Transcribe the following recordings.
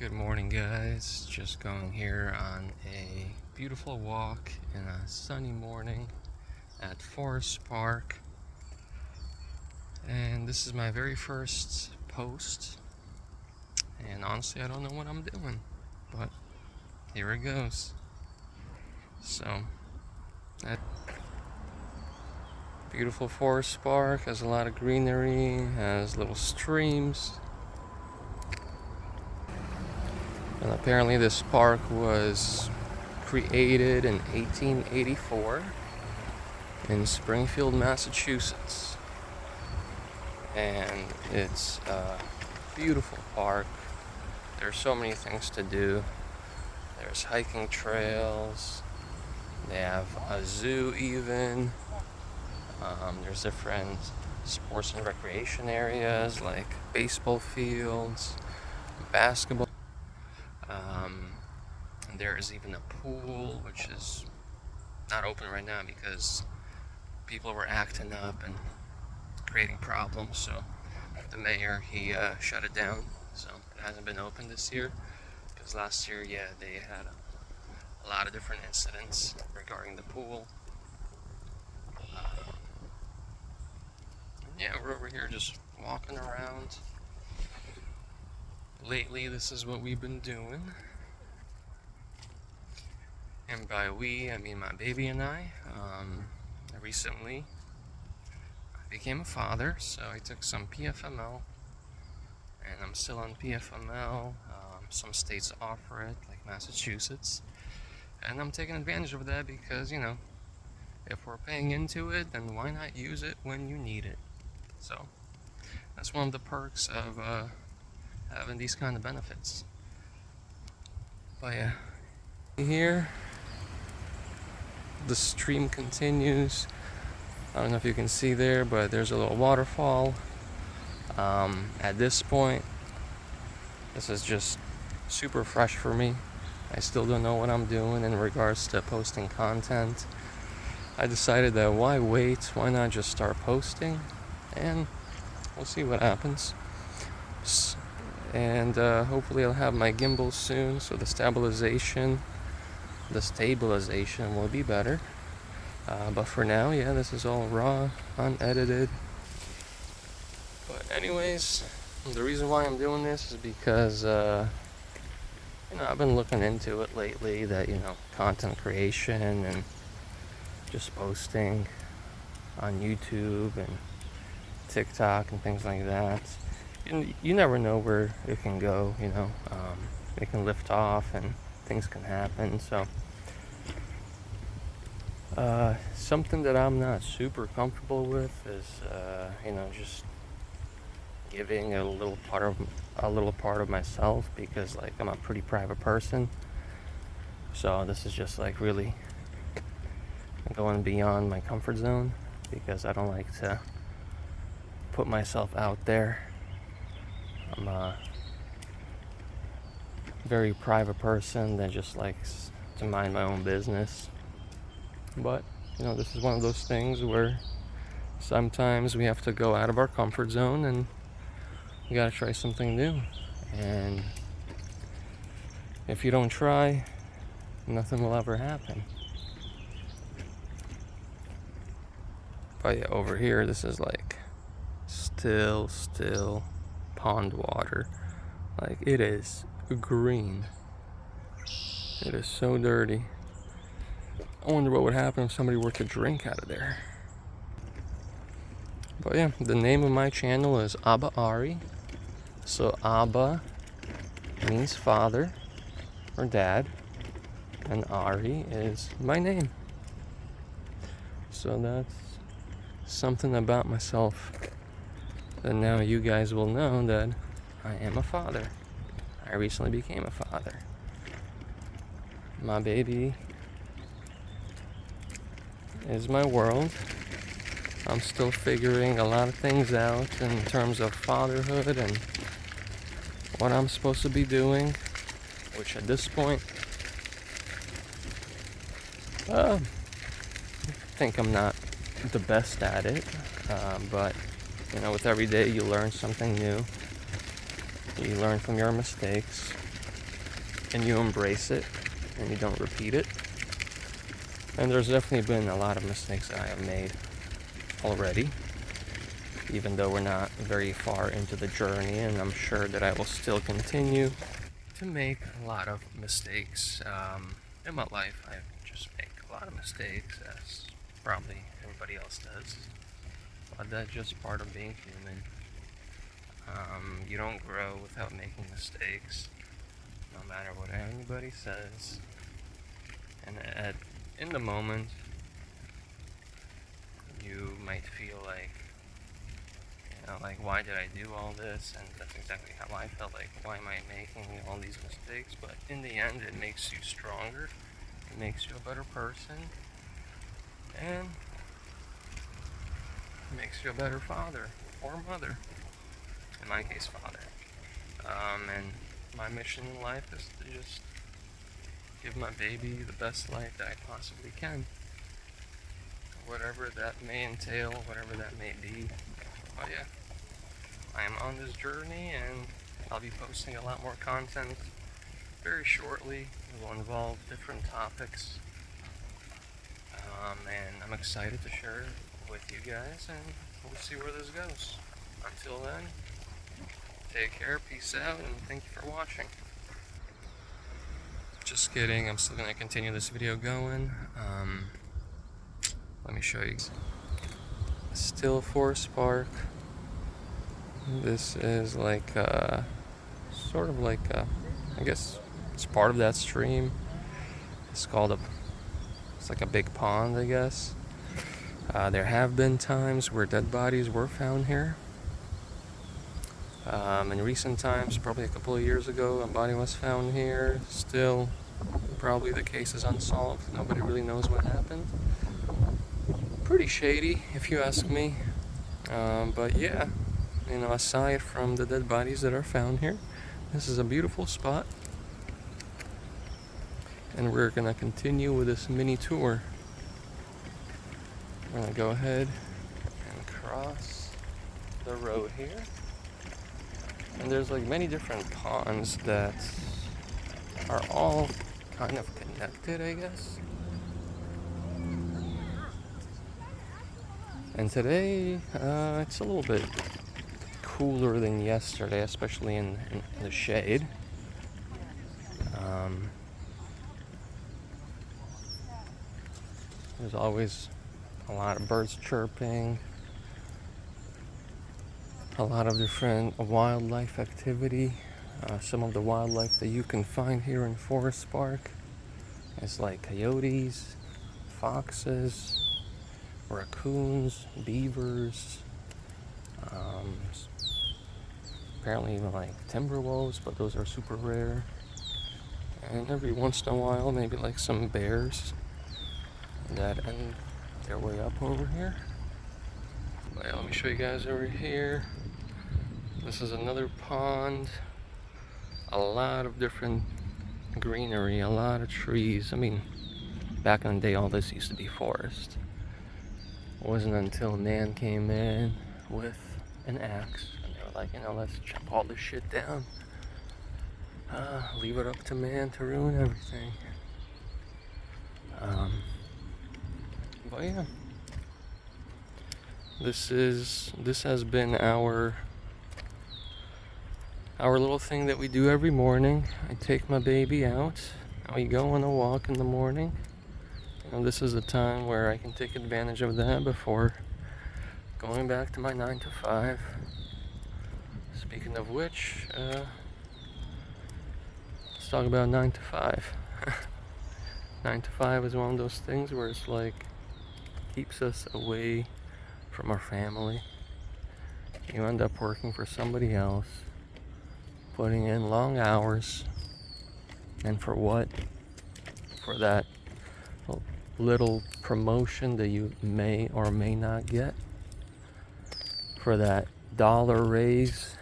Good morning, guys. Just going here on a beautiful walk in a sunny morning at Forest Park. And this is my very first post. And honestly, I don't know what I'm doing, but here it goes. So, that beautiful Forest Park has a lot of greenery, has little streams. And apparently, this park was created in 1884 in Springfield, Massachusetts. And it's a beautiful park. There's so many things to do. There's hiking trails. They have a zoo even. There's different sports and recreation areas like baseball fields, basketball. There is even a pool, which is not open right now because people were acting up and creating problems. So the mayor, he shut it down. So it hasn't been open this year because last year, they had a lot of different incidents regarding the pool. We're over here just walking around. Lately, this is what we've been doing. And by we, I mean my baby and I. Recently, I became a father, so I took some PFML, and I'm still on PFML. Some states offer it, like Massachusetts, and I'm taking advantage of that because, if we're paying into it, then why not use it when you need it? So, that's one of the perks of having these kind of benefits. But yeah, here the stream continues. I don't know if you can see there, but there's a little waterfall. At this point, this is just super fresh for me. I still don't know what I'm doing in regards to posting content. I decided that why wait? Why not just start posting? And we'll see what happens. And hopefully I'll have my gimbal soon, so the stabilization will be better. But for now, this is all raw, unedited. But anyways, the reason why I'm doing this is because, I've been looking into it lately, that, content creation and just posting on YouTube and TikTok and things like that. You never know where it can go, it can lift off and things can happen. So something that I'm not super comfortable with is just giving a little part of myself, because like I'm a pretty private person. So this is just like really going beyond my comfort zone, because I don't like to put myself out there. I'm a very private person that just likes to mind my own business. But, this is one of those things where sometimes we have to go out of our comfort zone and we gotta try something new. And if you don't try, nothing will ever happen. But over here, this is like still pond water. Like, it is green. It is so dirty. I wonder what would happen if somebody were to drink out of there. But the name of my channel is Abba Ari. So Abba means father or dad, and Ari is my name. So that's something about myself that now you guys will know, that I am a father. I recently became a father. My baby is my world. I'm still figuring a lot of things out in terms of fatherhood and what I'm supposed to be doing, which at this point, I think I'm not the best at it, but with every day you learn something new. You learn from your mistakes. and you embrace it and you don't repeat it. And there's definitely been a lot of mistakes that I have made already, even though we're not very far into the journey, and I'm sure that I will still continue to make a lot of mistakes. In my life, I just make a lot of mistakes, as probably everybody else does. But that's just part of being human. You don't grow without making mistakes, no matter what anybody says. And in the moment, you might feel like, like, why did I do all this? And that's exactly how I felt, like, why am I making all these mistakes? But in the end, it makes you stronger, it makes you a better person, and it makes you a better father or mother. In my case, father. And my mission in life is to just give my baby the best life that I possibly can. Whatever that may entail, whatever that may be. But yeah, I am on this journey, and I'll be posting a lot more content very shortly. It will involve different topics. And I'm excited to share it with you guys, and we'll see where this goes. Until then, take care, peace out, and thank you for watching. Just kidding, I'm still going to continue this video going. Let me show you. Still Forest Park. This is like, sort of like, I guess it's part of that stream. It's called it's like a big pond, I guess. There have been times where dead bodies were found here. In recent times, probably a couple of years ago, a body was found here. Still, probably the case is unsolved. Nobody really knows what happened. Pretty shady, if you ask me. But yeah, aside from the dead bodies that are found here, this is a beautiful spot. And we're gonna continue with this mini tour. We're gonna go ahead and cross the road here. And there's like many different ponds that are all kind of connected, I guess. And today, it's a little bit cooler than yesterday, especially in the shade. There's always a lot of birds chirping, a lot of different wildlife activity. Some of the wildlife that you can find here in Forest Park is like coyotes, foxes, raccoons, beavers, apparently even like timber wolves, but those are super rare. And every once in a while, maybe like some bears that end their way up over here. But yeah, let me show you guys over here. This is another pond. A lot of different greenery, a lot of trees. I mean, back in the day, all this used to be forest. It wasn't until man came in with an axe and they were like, let's chop all this shit down. Leave it up to man to ruin everything. But yeah, this has been our little thing that we do every morning. I take my baby out, and we go on a walk in the morning. And this is the time where I can take advantage of that before going back to my 9 to 5. Speaking of which, let's talk about 9 to 5. 9 to 5 is one of those things where it's like, keeps us away from our family. You end up working for somebody else, putting in long hours, and for what? For that little promotion that you may or may not get, for that $1 raise,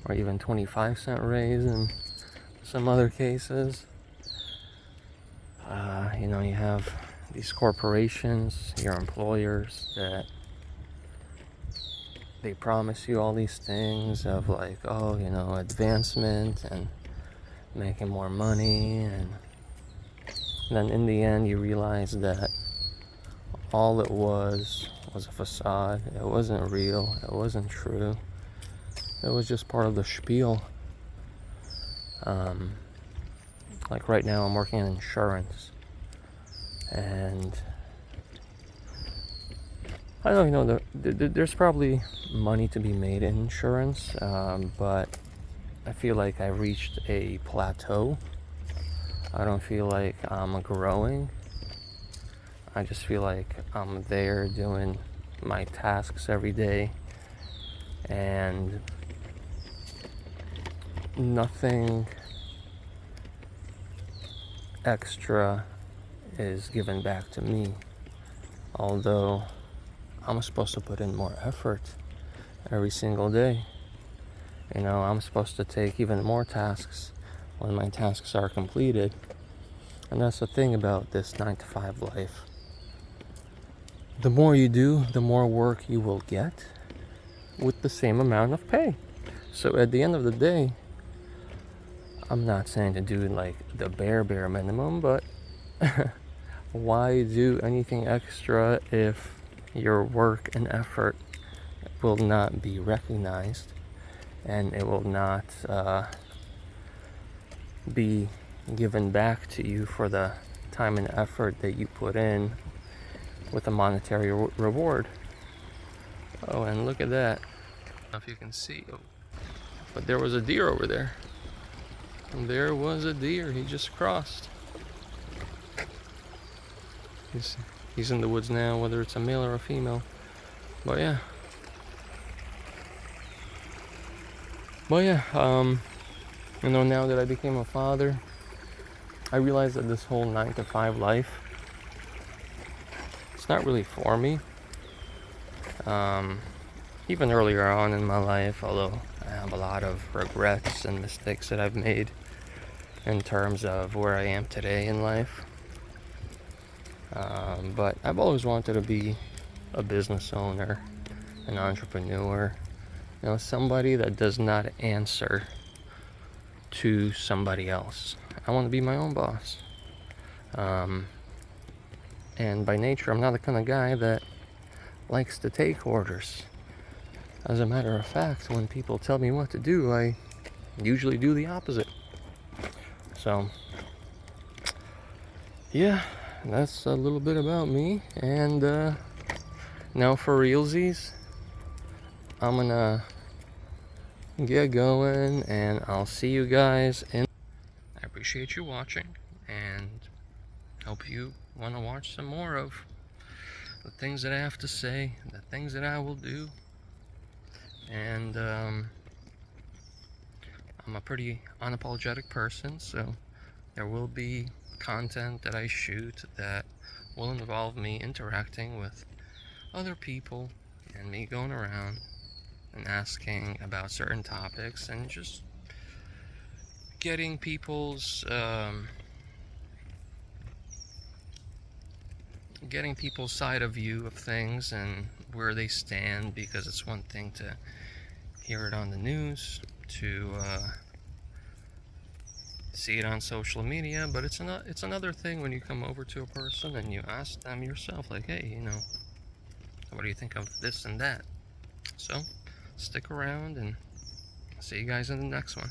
or even 25-cent raise in some other cases. You have these corporations, your employers, that they promise you all these things of like, advancement and making more money, and then in the end you realize that all it was a facade. It wasn't real, it wasn't true. It was just part of the spiel. Like right now I'm working in insurance, and I don't know, there's probably money to be made in insurance, but I feel like I reached a plateau. I don't feel like I'm growing. I just feel like I'm there doing my tasks every day, and nothing extra is given back to me. Although I'm supposed to put in more effort every single day. You know, I'm supposed to take even more tasks when my tasks are completed. And that's the thing about this 9-to-5 life. The more you do, the more work you will get with the same amount of pay. So at the end of the day, I'm not saying to do like the bare minimum, but why do anything extra if your work and effort will not be recognized, and it will not be given back to you for the time and effort that you put in with a monetary reward? Oh, and look at that. I don't know if you can see, but there was a deer over there. And there was a deer. He just crossed. He's in the woods now, whether it's a male or a female. But yeah. You know, now that I became a father, I realized that this whole 9-to-5 life, it's not really for me. Even earlier on in my life, although I have a lot of regrets and mistakes that I've made in terms of where I am today in life. But I've always wanted to be a business owner, an entrepreneur, you know, somebody that does not answer to somebody else. I want to be my own boss. And by nature, I'm not the kind of guy that likes to take orders. As a matter of fact, when people tell me what to do, I usually do the opposite. So, yeah, that's a little bit about me. And now for realsies, I'm gonna get going, and I'll see you guys in. I appreciate you watching, and hope you want to watch some more of the things that I have to say, the things that I will do. And I'm a pretty unapologetic person, so there will be content that I shoot that will involve me interacting with other people and me going around and asking about certain topics and just getting people's side of view of things and where they stand, because it's one thing to hear it on the news, to see it on social media, but it's another thing when you come over to a person and you ask them yourself, like, hey, you know, what do you think of this and that? So stick around, and see you guys in the next one.